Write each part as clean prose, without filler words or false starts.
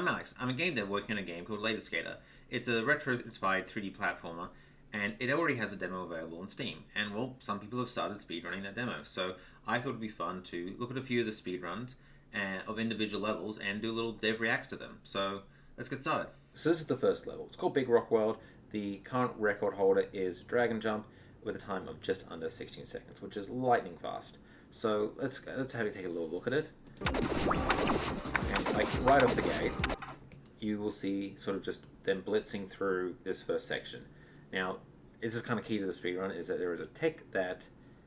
I'm Alex. I'm a game dev working on a game called Later Skater. It's a retro-inspired 3D platformer, and it already has a demo available on Steam. And well, some people have started speedrunning that demo, so I thought it'd be fun to look at a few of the speedruns of individual levels and do a little dev reacts to them. So let's get started. So this is the first level. It's called Big Rock World. The current record holder is Dragon Jump with a time of just under 16 seconds, which is lightning fast. So let's have you take a little look at it. And like right off the gate, you will see sort of just them blitzing through this first section. Now, this is kind of key to the speedrun, is that there is a tech that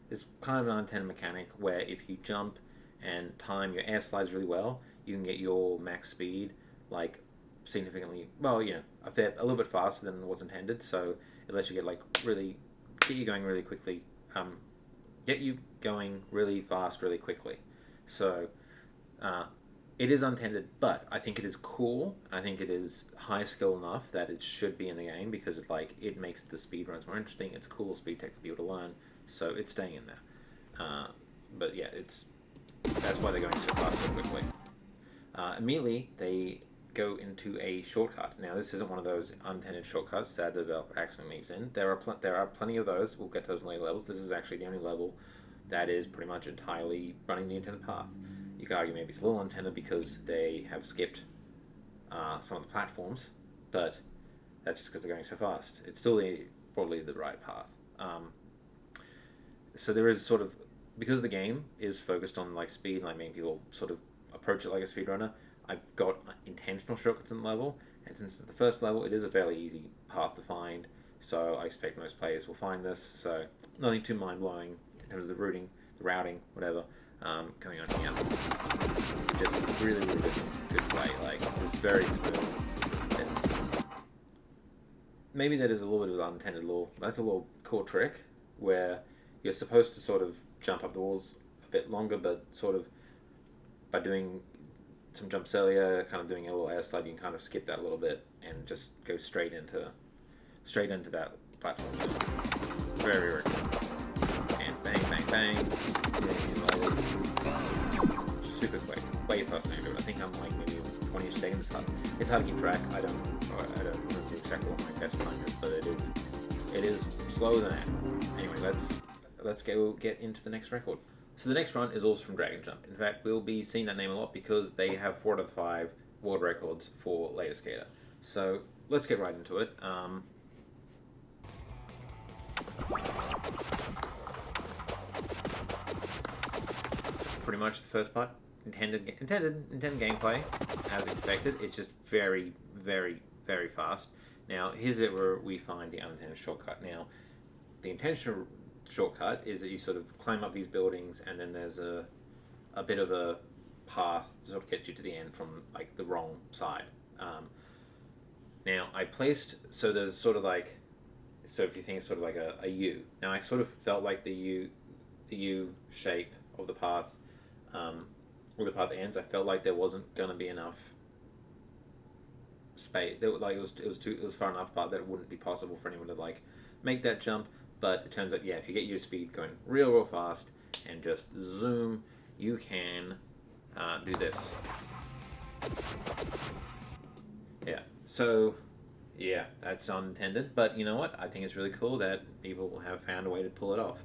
is kind of an unintended mechanic where if you jump and time your air slides really well, you can get your max speed like significantly, well, you know, a little bit faster than what's intended. So it lets you get you going really quickly, get you going really fast, really quickly. So it is unintended, but I think it is cool. I think it is high skill enough that it should be in the game because it makes the speedruns more interesting. It's cool speed tech for people to learn, so it's staying in there. But yeah, that's why they're going so fast so quickly. Immediately, they go into a shortcut. Now, this isn't one of those unintended shortcuts that the developer accidentally leaves in. There are plenty of those. We'll get to those in later levels. This is actually the only level that is pretty much entirely running the intended path. You could argue maybe it's a little unintended because they have skipped some of the platforms, but that's just because they're going so fast. It's still broadly the right path. So there is sort of, because the game is focused on like speed, like making people sort of approach it like a speedrunner, I've got intentional shortcuts in the level, and since it's the first level, it is a fairly easy path to find, so I expect most players will find this, so nothing too mind-blowing in terms of the routing, whatever, going on here. Just really, really good play, like, it's very smooth. Maybe that is a little bit of unintended law. That's a little cool trick, where you're supposed to sort of jump up the walls a bit longer, but sort of by doing some jumps earlier, kind of doing a little air slide, you can kind of skip that a little bit and just go straight into that platform. Very, very cool. And bang, bang, bang. Super quick. Way faster than I do it. I think I'm like maybe 20 seconds. It's hard to keep track. I don't remember exactly what my best time is, but it is slower than that. Anyway, let's get into the next record. So the next run is also from Dragon Jump. In fact, we'll be seeing that name a lot because they have 4 out of the 5 world records for Later Skater. So let's get right into it. Pretty much the first part, intended gameplay, as expected. It's just very, very, very fast. Now, here's it where we find the unintended shortcut. Now, the intentional shortcut is that you sort of climb up these buildings and then there's a bit of a path to sort of get you to the end from like the wrong side. Now I placed, so there's sort of like, so if you think it's sort of like a U. Now I sort of felt like the U shape of the path, where the path ends, I felt like there wasn't going to be enough space. It was far enough apart that it wouldn't be possible for anyone to like make that jump. But it turns out, yeah, if you get your speed going real fast and just zoom, you can do this. Yeah, so, yeah, that's unintended. But you know what? I think it's really cool that people have found a way to pull it off.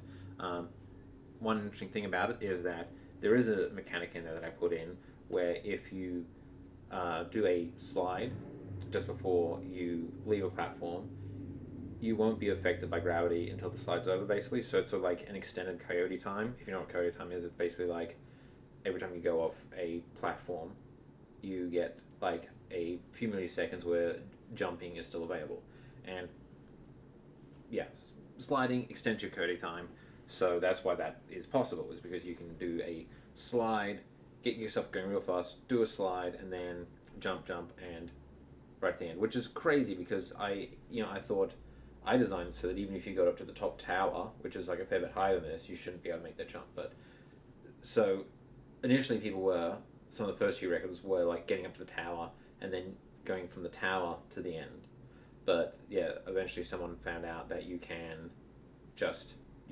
One interesting thing about it is that there is a mechanic in there that I put in where if you do a slide just before you leave a platform, you won't be affected by gravity until the slide's over, basically. So it's sort of like an extended coyote time. If you know what coyote time is, it's basically like every time you go off a platform, you get like a few milliseconds where jumping is still available. And yeah, sliding extends your coyote time. So that's why that is possible, is because you can do a slide, get yourself going real fast, do a slide, and then jump, and right at the end, which is crazy because I thought I designed so that even if you got up to the top tower, which is like a fair bit higher than this, you shouldn't be able to make that jump. But so initially some of the first few records were like getting up to the tower and then going from the tower to the end. But yeah, eventually someone found out that you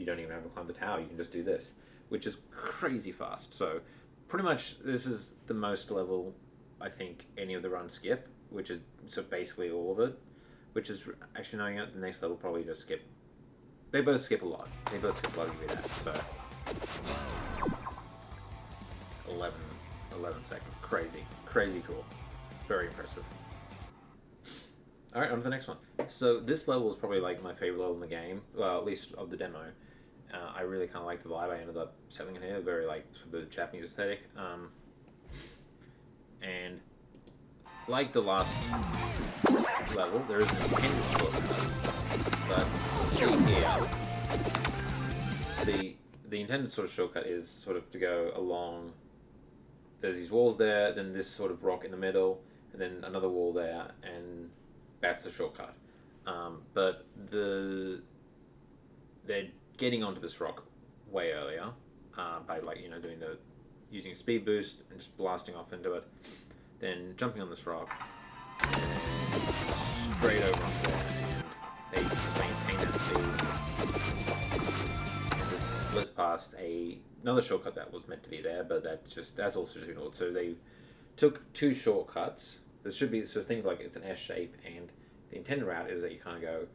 don't even have to climb the tower, you can just do this, which is crazy fast. So pretty much this is the most level I think, any of the runs skip, which is so basically all of it. Which is actually knowing it, the next level probably just skip. They both skip a lot. They both skip a lot of you that. So 11 seconds. Crazy cool. Very impressive. Alright, on to the next one. So this level is probably like my favorite level in the game. Well, at least of the demo. I really kind of like the vibe I ended up settling in here. Very like sort of the Japanese aesthetic. And like the last level, there is an intended shortcut. But see, the intended sort of shortcut is sort of to go along. There's these walls there, then this sort of rock in the middle, and then another wall there, and that's the shortcut. But they're getting onto this rock way earlier by like doing using a speed boost and just blasting off into it, then jumping on this rock and straight over onto there, and they just maintain that speed and just blitz past another shortcut that was meant to be there, but that's also just ignored. So they took two shortcuts. There should be so think like it's an S shape, and the intended route is that you kind of go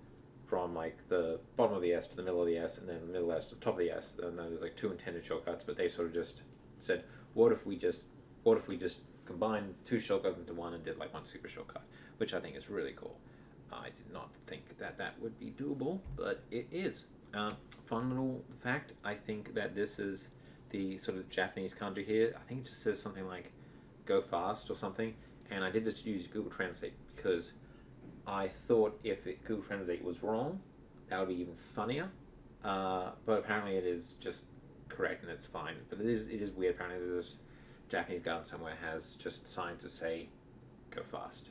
from like the bottom of the S to the middle of the S, and then the middle S to the top of the S. And then there's like two intended shortcuts, but they sort of just said, what if we just combined two shortcuts into one and did like one super shortcut, which I think is really cool. I did not think that would be doable, but it is. Fun little fact, I think that this is the sort of Japanese kanji here. I think it just says something like go fast or something, and I did just use Google Translate because I thought if Google Translate was wrong, that would be even funnier. But apparently it is just correct and it's fine. But it is weird. Apparently this Japanese garden somewhere has just signs that say go fast.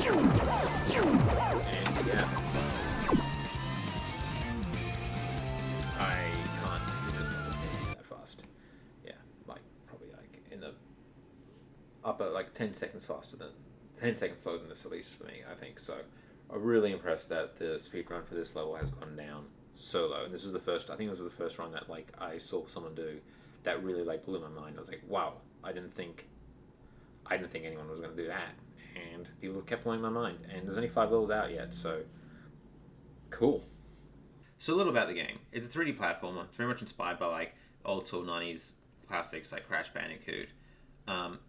And yeah, I can't do that fast. Yeah, like probably like in the upper like 10 seconds faster than 10 seconds slower than this, at least for me, I think. So I'm really impressed that the speed run for this level has gone down so low. And this is the first, I think this is the first run that like I saw someone do that really like blew my mind. I was like, wow, I didn't think anyone was going to do that. And people kept blowing my mind. And there's only 5 levels out yet, so cool. So a little about the game. It's a 3D platformer. It's very much inspired by like old school 90s classics like Crash Bandicoot.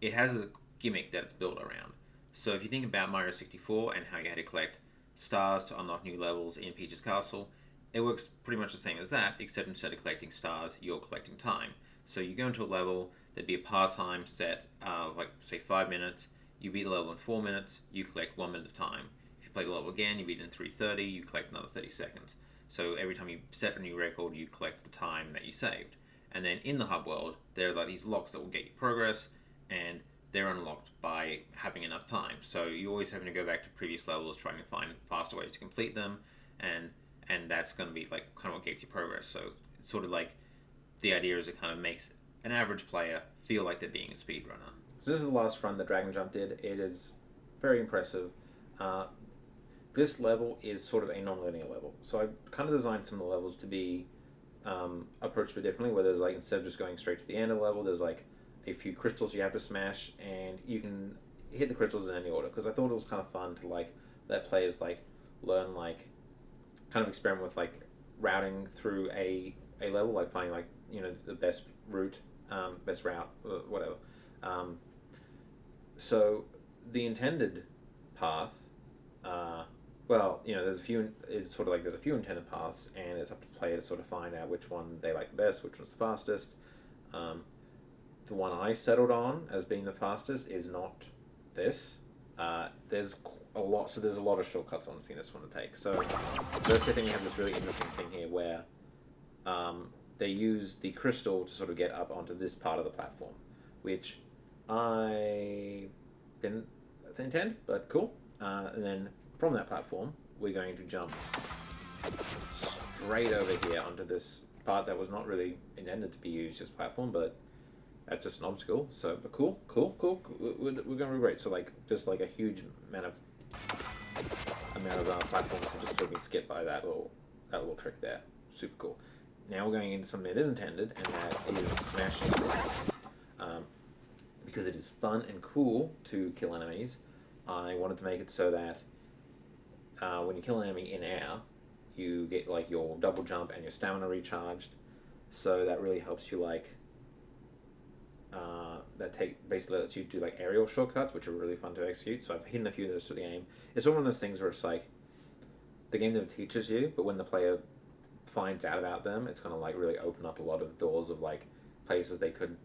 It has a gimmick that it's built around. So if you think about Mario 64 and how you had to collect stars to unlock new levels in Peach's Castle, it works pretty much the same as that, except instead of collecting stars, you're collecting time. So you go into a level, there'd be a part-time set of like say 5 minutes. You beat the level in 4 minutes, you collect 1 minute of time. If you play the level again, you beat it in 3:30, you collect another 30 seconds. So every time you set a new record, you collect the time that you saved. And then in the hub world, there are like these locks that will get you progress, and they're unlocked by having enough time. So you're always having to go back to previous levels, trying to find faster ways to complete them, and that's going to be like kind of what gets you progress. So it's sort of like the idea is it kind of makes an average player feel like they're being a speedrunner. So this is the last run that Dragon Jump did. It is very impressive. This level is sort of a non-linear level. So I kind of designed some of the levels to be approached a bit differently, where there's like, instead of just going straight to the end of the level, there's like a few crystals you have to smash, and you can hit the crystals in any order, because I thought it was kind of fun to like let players like learn, like kind of experiment with like routing through a level, like finding like the best route, best route, whatever. So the intended path, there's a few intended paths, and it's up to the player to sort of find out which one they like the best, which one's the fastest. The one I settled on as being the fastest is not this. There's a lot of shortcuts on seeing this one to take. So first, I think we have this really interesting thing here where they use the crystal to sort of get up onto this part of the platform, which I didn't intend, but cool. And then from that platform, we're going to jump straight over here onto this part that was not really intended to be used as a platform, but that's just an obstacle. So, but cool. We're going to be great. So, like, just like a huge amount of platforms have just sort of been skipped by that little trick there. Super cool. now we're going into something that is intended, and that is smashing enemies. Because it is fun and cool to kill enemies, I wanted to make it so that when you kill an enemy in air, you get like your double jump and your stamina recharged. So that really helps you like basically lets you do like aerial shortcuts, which are really fun to execute. So I've hidden a few of those to the game. It's one of those things where it's like the game never teaches you, but when the player finds out about them, it's gonna like really open up a lot of doors of like places they could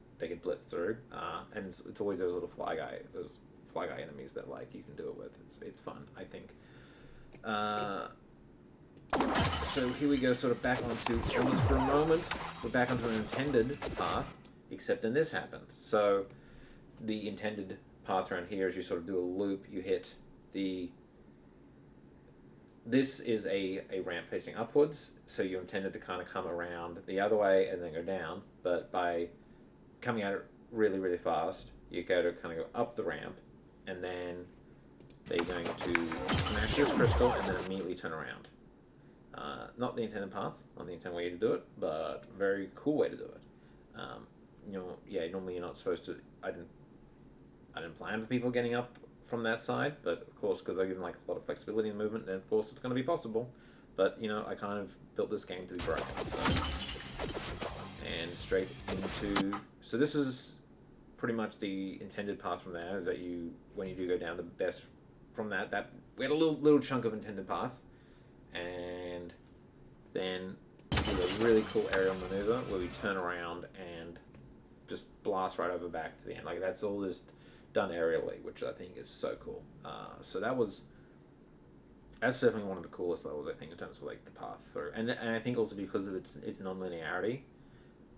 blitz through. And it's always those fly guy enemies that like you can do it with. It's fun, I think. So here we go, sort of back onto, almost for a moment, we're back onto an intended path, except then this happens. So the intended path around here is you sort of do a loop, you hit this is a ramp facing upwards, so you intended to kind of come around the other way and then go down, but by coming at it really, really fast, you go to kind of go up the ramp, and then they're going to smash this crystal and then immediately turn around. Not the intended path, not the intended way to do it, but very cool way to do it. Normally you're not supposed to. I didn't plan for people getting up from that side, but of course, because I give them like a lot of flexibility in movement, then of course it's going to be possible. But I kind of built this game to be broken. So. And straight into. So this is pretty much the intended path from there. Is that when you do go down, the best from that we had a little chunk of intended path. And then we do a really cool aerial maneuver where we turn around and just blast right over back to the end. Like that's all just done aerially, which I think is so cool. So that's definitely one of the coolest levels, I think, in terms of like the path through. And I think also because of its non-linearity,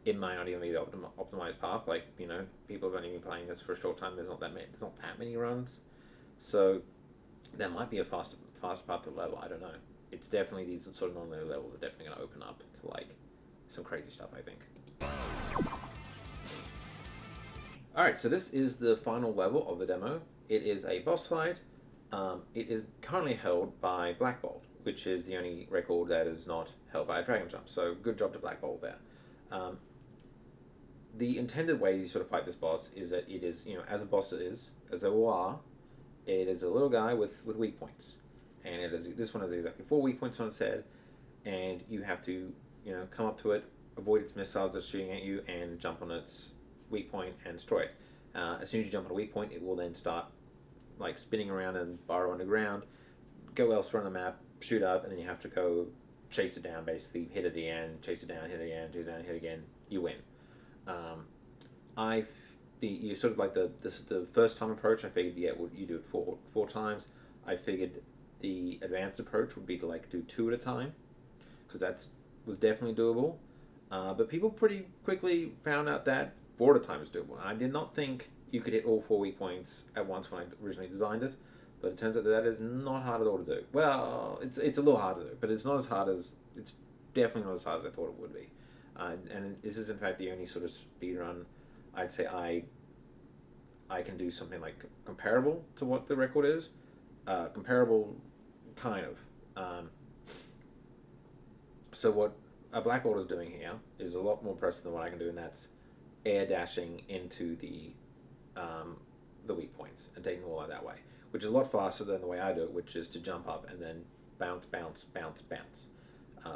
it might not even be the optimized path. Like people have only been playing this for a short time. There's not that many runs, so there might be a faster path to the level. I don't know. It's definitely these sort of non-linear levels are definitely going to open up to like some crazy stuff, I think. Alright, so this is the final level of the demo. It is a boss fight. It is currently held by Black Bolt, which is the only record that is not held by a Dragon Jump. So good job to Black Bolt there. The intended way you sort of fight this boss is that it is, as a boss as they all are, it is a little guy with weak points. And this one has exactly 4 weak points on its head, and you have to, come up to it, avoid its missiles that's shooting at you, and jump on its weak point and destroy it. As soon as you jump on a weak point, it will then start like spinning around and burrow underground, go elsewhere on the map, shoot up, and then you have to go chase it down, basically hit at the end, chase it down, hit it again, chase it down, hit it again, you win. You sort of like the first time approach, I figured you do it four times. I figured the advanced approach would be to like do 2 at a time, because that was definitely doable. But people pretty quickly found out that 4 at a time is doable. And I did not think you could hit all 4 weak points at once when I originally designed it, but it turns out that is not hard at all to do. Well, it's a little hard to do, but it's definitely not as hard as I thought it would be. And this is in fact the only sort of speedrun I'd say I can do something like comparable to what the record is. Comparable, kind of. So what a Black Bolt is doing here is a lot more impressive than what I can do, and that's air dashing into the weak points and taking them all out that way, which is a lot faster than the way I do it, which is to jump up and then bounce, bounce, bounce, bounce.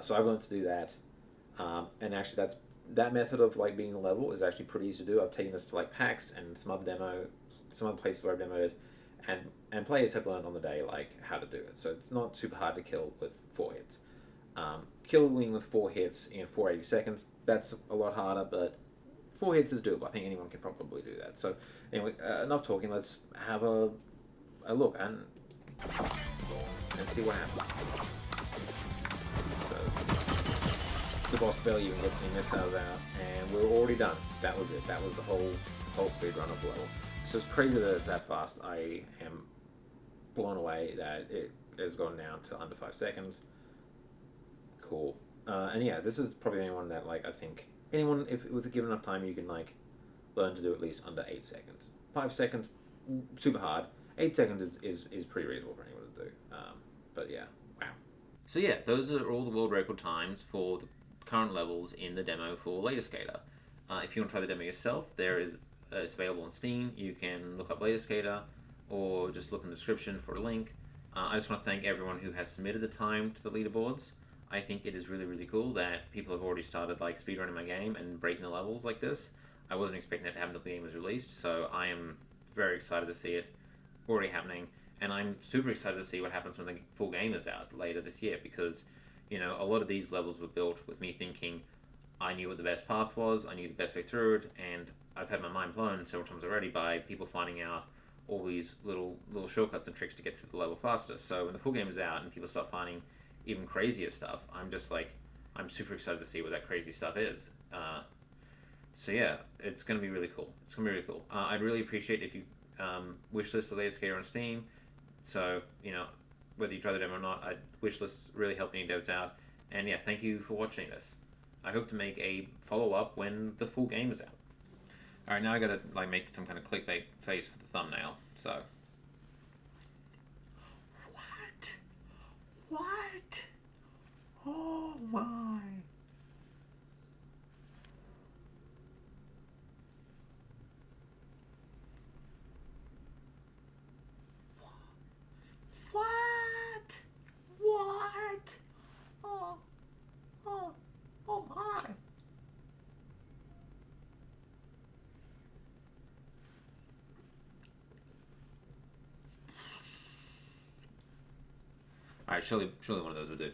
So I've learned to do that, and actually that method of like being a level is actually pretty easy to do. I've taken this to like PAX and some other places where I've demoed it, and players have learned on the day like how to do it. So it's not super hard to kill with 4 hits. Killing with 4 hits in 480 seconds, that's a lot harder, but 4 hits is doable. I think anyone can probably do that. So anyway, enough talking. Let's have a look and see what happens. So the boss barely even gets any missiles out, and we're already done. That was it. That was the whole speed run of the level. So it's crazy that it's that fast. I am blown away that it has gone down to under 5 seconds. Cool. And yeah, this is probably the only one that like I think anyone, if with given enough time, you can like learn to do at least under 8 seconds. 5 seconds, super hard. 8 seconds is pretty reasonable for anyone to do. But yeah, wow. So yeah, those are all the world record times for the current levels in the demo for Later Skater. If you want to try the demo yourself, it's available on Steam. You can look up Later Skater, or just look in the description for a link. I just want to thank everyone who has submitted the time to the leaderboards. I think it is really, really cool that people have already started like speedrunning my game and breaking the levels like this. I wasn't expecting it to happen until the game was released, so I am very excited to see it already happening, and I'm super excited to see what happens when the full game is out later this year, because a lot of these levels were built with me thinking I knew what the best path was, I knew the best way through it, and I've had my mind blown several times already by people finding out all these little shortcuts and tricks to get through the level faster. So when the full game is out and people start finding even crazier stuff, I'm just like, I'm super excited to see what that crazy stuff is. So yeah, it's going to be really cool. It's going to be really cool. I'd really appreciate if you wishlist the latest skater on Steam. So, whether you try the demo or not, wishlists really help any devs out. And yeah, thank you for watching this. I hope to make a follow-up when the full game is out. Alright, now I gotta make some kind of clickbait face for the thumbnail. So. What? What? Oh my. What? What? Oh, oh, oh my. Alright, surely one of those would do.